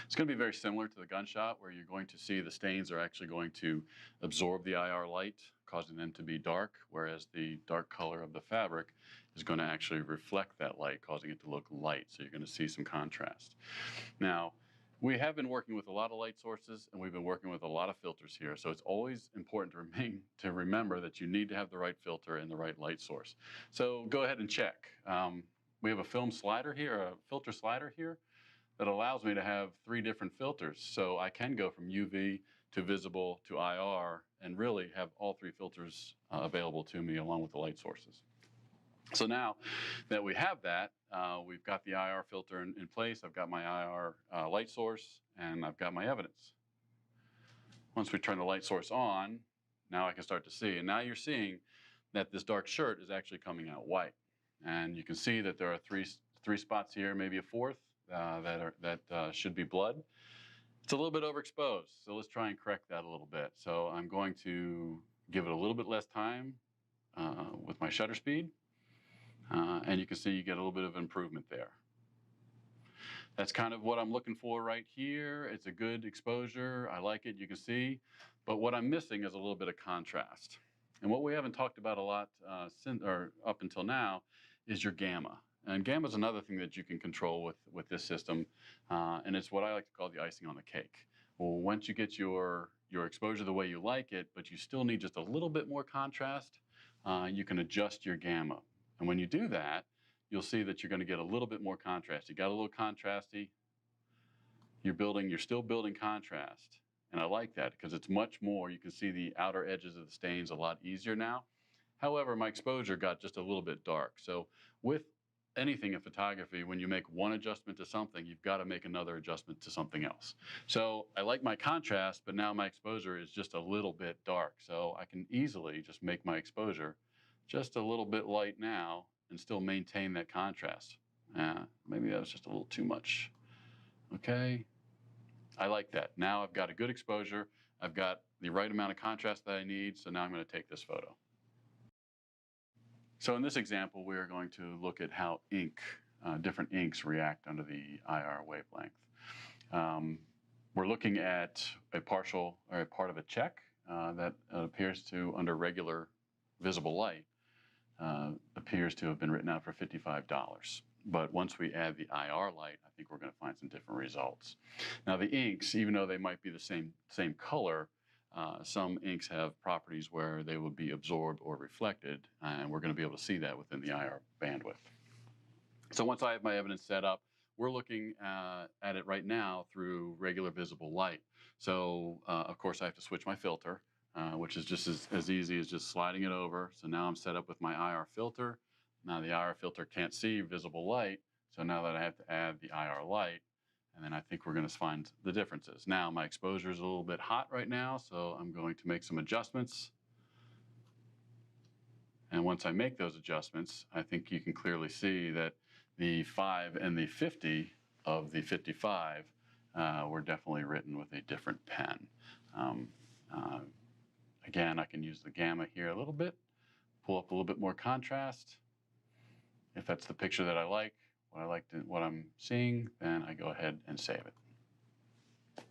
It's going to be very similar to the gunshot, where you're going to see the stains are actually going to absorb the IR light, causing them to be dark, whereas the dark color of the fabric is going to actually reflect that light, causing it to look light. So you're going to see some contrast. Now, we have been working with a lot of light sources, and we've been working with a lot of filters here. So it's always important to remember that you need to have the right filter and the right light source. So go ahead and check. We have a film slider here, a filter slider here, that allows me to have 3 different filters. So I can go from UV to visible to IR and really have all 3 filters available to me along with the light sources. So now that we have that, we've got the IR filter in place, I've got my IR light source, and I've got my evidence. Once we turn the light source on, now I can start to see. And now you're seeing that this dark shirt is actually coming out white. And you can see that there are three spots here, maybe a fourth, that should be blood. It's a little bit overexposed, so let's try and correct that a little bit. So I'm going to give it a little bit less time with my shutter speed. And you can see you get a little bit of improvement there. That's kind of what I'm looking for right here. It's a good exposure. I like it, you can see. But what I'm missing is a little bit of contrast. And what we haven't talked about a lot up until now is your gamma. And gamma is another thing that you can control with this system. And it's what I like to call the icing on the cake. Well, once you get your exposure the way you like it, but you still need just a little bit more contrast, you can adjust your gamma. And when you do that, you'll see that you're going to get a little bit more contrast. You got a little contrasty. You're still building contrast. And I like that because it's much more. You can see the outer edges of the stains a lot easier now. However, my exposure got just a little bit dark. So with anything in photography, when you make one adjustment to something, you've got to make another adjustment to something else. So I like my contrast, but now my exposure is just a little bit dark. So I can easily just make my exposure just a little bit light now and still maintain that contrast. Maybe that was just a little too much. Okay, I like that. Now I've got a good exposure. I've got the right amount of contrast that I need, so now I'm going to take this photo. So in this example, we're going to look at how different inks react under the IR wavelength. We're looking at a partial or a part of a check that appears to, under regular visible light, appears to have been written out for $55. But once we add the IR light, I think we're going to find some different results. Now the inks, even though they might be the same color, some inks have properties where they will be absorbed or reflected, and we're going to be able to see that within the IR bandwidth. So once I have my evidence set up, we're looking at it right now through regular visible light. So of course I have to switch my filter, which is just as easy as just sliding it over. So now I'm set up with my IR filter. Now the IR filter can't see visible light, so now that I have to add the IR light, and then I think we're going to find the differences. Now my exposure is a little bit hot right now, so I'm going to make some adjustments. And once I make those adjustments, I think you can clearly see that the 5 and the 50 of the 55 were definitely written with a different pen. Again, I can use the gamma here a little bit, pull up a little bit more contrast. If that's the picture that I like, what I'm seeing, then I go ahead and save it.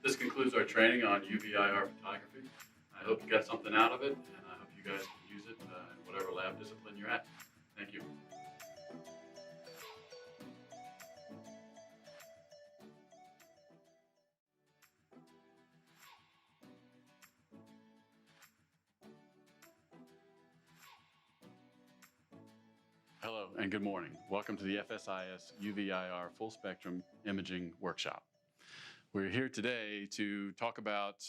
This concludes our training on UV-IR photography. I hope you got something out of it, and I hope you guys can use it in whatever lab discipline you're at. Thank you. Hello and good morning. Welcome to the FSIS UV-IR Full Spectrum Imaging Workshop. We're here today to talk about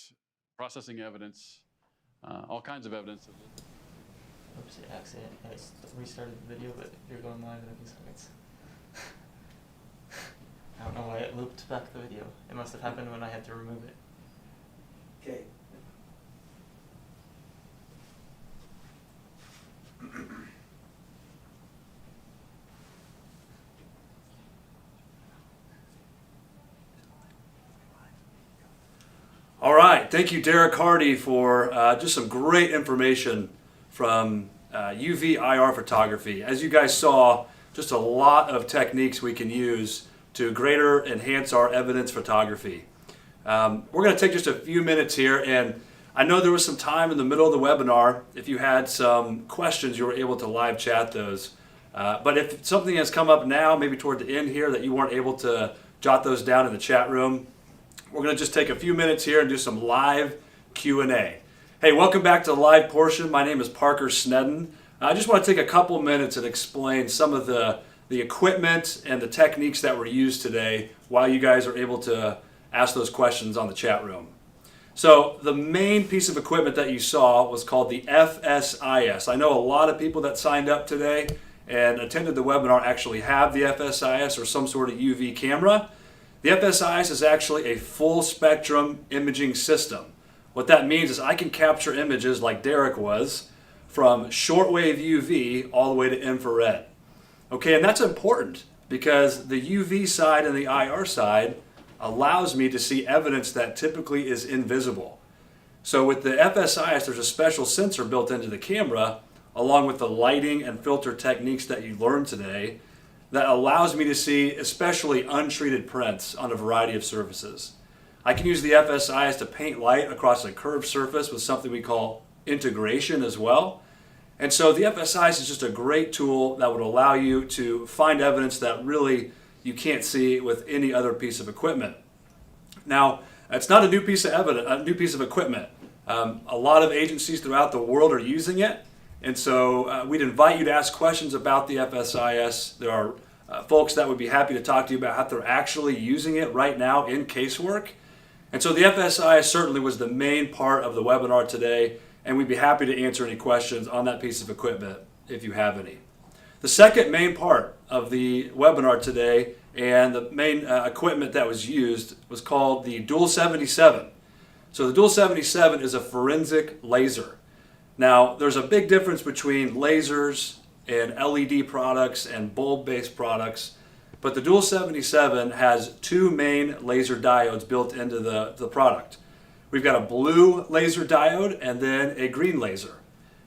processing evidence, all kinds of evidence. Oops, accident. I restarted the video, but you're going live in a few seconds. I don't know why it looped back the video. It must have happened when I had to remove it. Okay. All right, thank you, Derek Hardy, for just some great information from UV-IR photography. As you guys saw, just a lot of techniques we can use to greater enhance our evidence photography. We're going to take just a few minutes here, and I know there was some time in the middle of the webinar. If you had some questions, you were able to live chat those. But if something has come up now, maybe toward the end here, that you weren't able to jot those down in the chat room, we're going to just take a few minutes here and do some live Q&A. Hey, welcome back to the live portion. My name is Parker Snedden. I just want to take a couple minutes and explain some of the equipment and the techniques that were used today while you guys are able to ask those questions on the chat room. So the main piece of equipment that you saw was called the FSIS. I know a lot of people that signed up today and attended the webinar actually have the FSIS or some sort of UV camera. The FSIS is actually a full spectrum imaging system. What that means is I can capture images like Derek was from shortwave UV all the way to infrared. Okay, and that's important because the UV side and the IR side allows me to see evidence that typically is invisible. So with the FSIS, there's a special sensor built into the camera along with the lighting and filter techniques that you learned today that allows me to see especially untreated prints on a variety of surfaces. I can use the FSIS to paint light across a curved surface with something we call integration as well. And so the FSIS is just a great tool that would allow you to find evidence that really you can't see with any other piece of equipment. Now, it's not a new piece of equipment. A lot of agencies throughout the world are using it. And so we'd invite you to ask questions about the FSIS. There are folks that would be happy to talk to you about how they're actually using it right now in casework. And so the FSIS certainly was the main part of the webinar today, and we'd be happy to answer any questions on that piece of equipment if you have any. The second main part of the webinar today and the main equipment that was used was called the Dual 77. So the Dual 77 is a forensic laser. Now, there's a big difference between lasers and LED products and bulb-based products, but the Dual 77 has two main laser diodes built into the product. We've got a blue laser diode and then a green laser.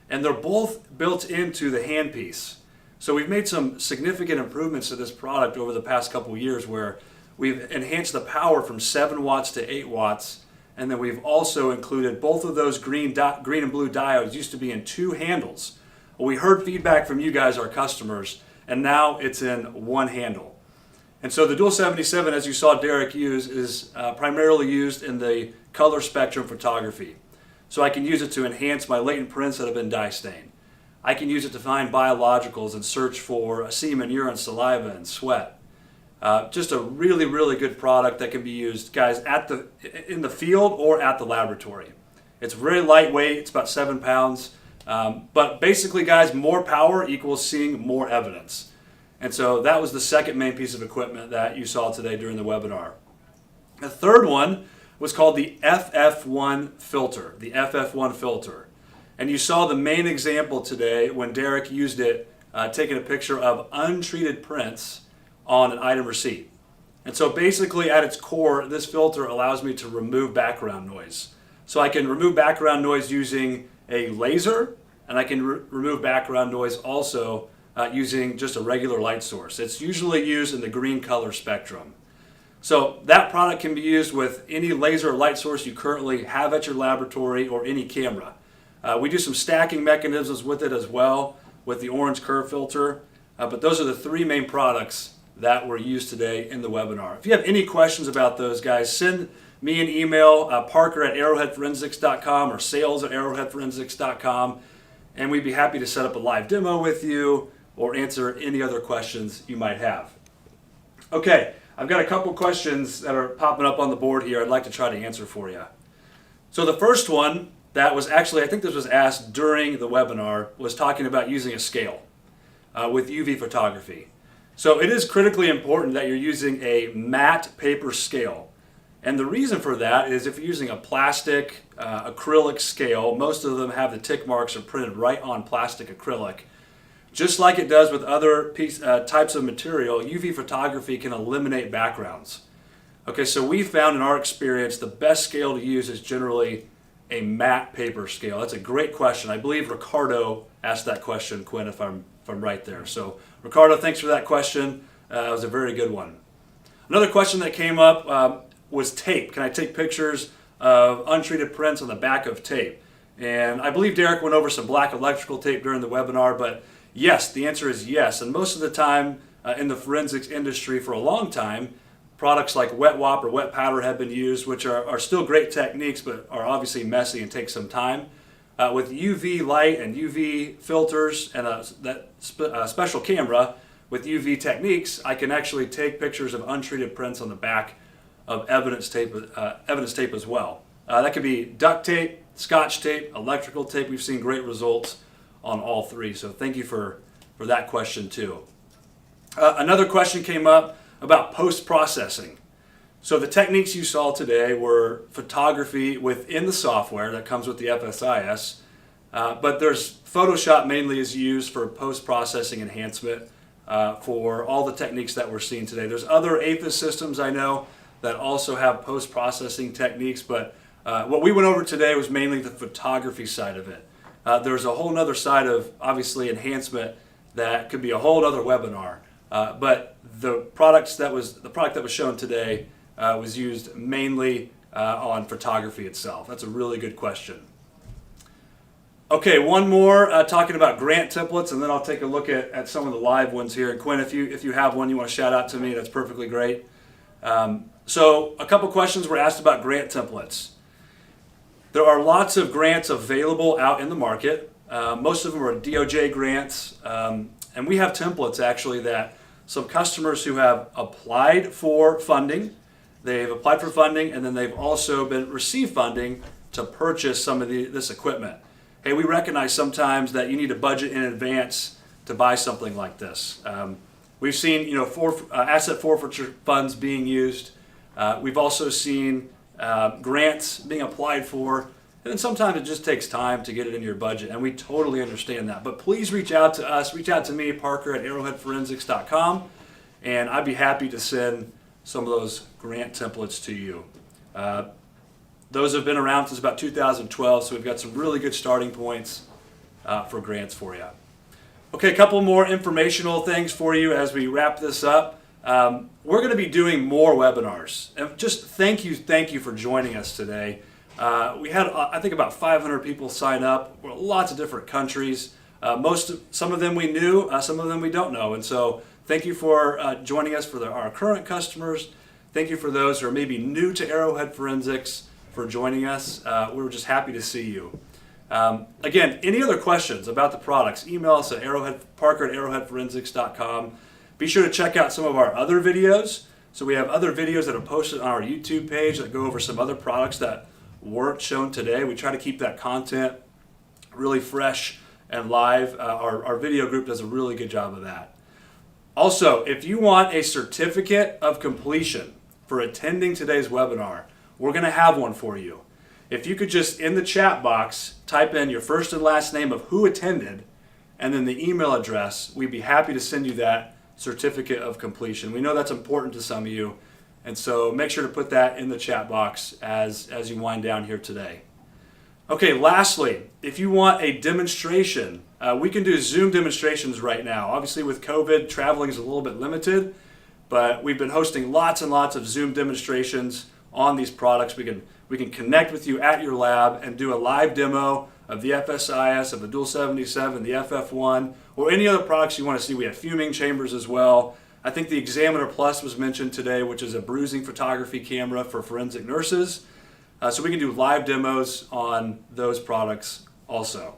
and they're both built into the handpiece. So we've made some significant improvements to this product over the past couple of years where we've enhanced the power from 7 watts to 8 watts, and then we've also included both of those green and blue diodes used to be in 2 handles. Well, we heard feedback from you guys, our customers, and now it's in 1 handle. And so the Dual 77, as you saw Derek use, is primarily used in the color spectrum photography. So I can use it to enhance my latent prints that have been dye stained. I can use it to find biologicals and search for semen, urine, saliva, and sweat. Just a really, really good product that can be used, guys, in the field or at the laboratory. It's very lightweight. It's about 7 pounds. But basically, guys, more power equals seeing more evidence. And so that was the second main piece of equipment that you saw today during the webinar. The third one was called the FF1 filter, the FF1 filter. And you saw the main example today when Derek used it, taking a picture of untreated prints on an item receipt. And so basically at its core, this filter allows me to remove background noise. So I can remove background noise using a laser, and I can remove background noise also using just a regular light source. It's usually used in the green color spectrum. So that product can be used with any laser or light source you currently have at your laboratory or any camera. We do some stacking mechanisms with it as well with the orange curve filter, but those are the 3 main products that were used today in the webinar. If you have any questions about those, guys, send me an email, parker@arrowheadforensics.com or sales@arrowheadforensics.com, and we'd be happy to set up a live demo with you or answer any other questions you might have. Okay, I've got a couple questions that are popping up on the board here I'd like to try to answer for you. So the first one that was actually, I think this was asked during the webinar, was talking about using a scale with UV photography. So it is critically important that you're using a matte paper scale. And the reason for that is if you're using a plastic, acrylic scale, most of them have the tick marks are printed right on plastic acrylic. Just like it does with other types of material, UV photography can eliminate backgrounds. Okay, so we found in our experience the best scale to use is generally a matte paper scale. That's a great question. I believe Ricardo asked that question, Quinn, if I'm right there. So Ricardo, thanks for that question. It was a very good one. Another question that came up was tape. Can I take pictures of untreated prints on the back of tape? And I believe Derek went over some black electrical tape during the webinar, but yes, the answer is yes. And most of the time in the forensics industry for a long time, products like wet wop or wet powder have been used, which are still great techniques, but are obviously messy and take some time. With UV light and UV filters and a special camera with UV techniques, I can actually take pictures of untreated prints on the back of evidence tape as well. That could be duct tape, scotch tape, electrical tape. We've seen great results on all 3. So thank you for that question too. Another question came up about post-processing. So the techniques you saw today were photography within the software that comes with the FSIS, but there's Photoshop mainly is used for post-processing enhancement for all the techniques that we're seeing today. There's other APHIS systems I know that also have post-processing techniques, but what we went over today was mainly the photography side of it. There's a whole other side of obviously enhancement that could be a whole other webinar. But the product that was shown today was used mainly on photography itself. That's a really good question. Okay, one more talking about grant templates, and then I'll take a look at some of the live ones here. And Quinn, if you have one you want to shout out to me, that's perfectly great. So a couple questions were asked about grant templates. There are lots of grants available out in the market. Most of them are DOJ grants, and we have templates actually that some customers who have applied for funding, they've applied for funding, and then they've also received funding to purchase some of this equipment. Hey, we recognize sometimes that you need a budget in advance to buy something like this. We've seen, asset forfeiture funds being used. We've also seen grants being applied for, and then sometimes it just takes time to get it in your budget, and we totally understand that. But please reach out to us. Reach out to me, Parker@arrowheadforensics.com, and I'd be happy to send some of those grant templates to you. Those have been around since about 2012, so we've got some really good starting points. for grants for you. Okay, a couple more informational things for you as we wrap this up. We're going to be doing more webinars. And just thank you for joining us today. We had, I think, about 500 people sign up. We're lots of different countries. Some of them we knew, some of them we don't know. And so thank you for joining us for our current customers. Thank you for those who are maybe new to Arrowhead Forensics for joining us. We're just happy to see you. Again, any other questions about the products, email us at parker@arrowheadforensics.com. Be sure to check out some of our other videos. So we have other videos that are posted on our YouTube page that go over some other products that weren't shown today. We try to keep that content really fresh and live. Our video group does a really good job of that. Also, if you want a certificate of completion for attending today's webinar, we're going to have one for you. If you could just, in the chat box, type in your first and last name of who attended and then the email address, we'd be happy to send you that certificate of completion. We know that's important to some of you, and so make sure to put that in the chat box as you wind down here today. Okay, lastly, if you want a demonstration, we can do Zoom demonstrations right now. Obviously with COVID, traveling is a little bit limited, but we've been hosting lots and lots of Zoom demonstrations on these products. We can connect with you at your lab and do a live demo of the FSIS, of the Dual 77, the FF1, or any other products you want to see. We have fuming chambers as well. I think the Examiner Plus was mentioned today, which is a bruising photography camera for forensic nurses. So we can do live demos on those products also.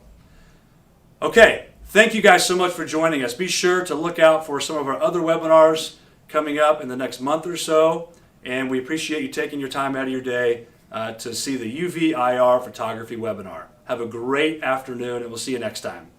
Okay, thank you guys so much for joining us. Be sure to look out for some of our other webinars coming up in the next month or so. And we appreciate you taking your time out of your day to see the UV IR photography webinar. Have a great afternoon, and we'll see you next time.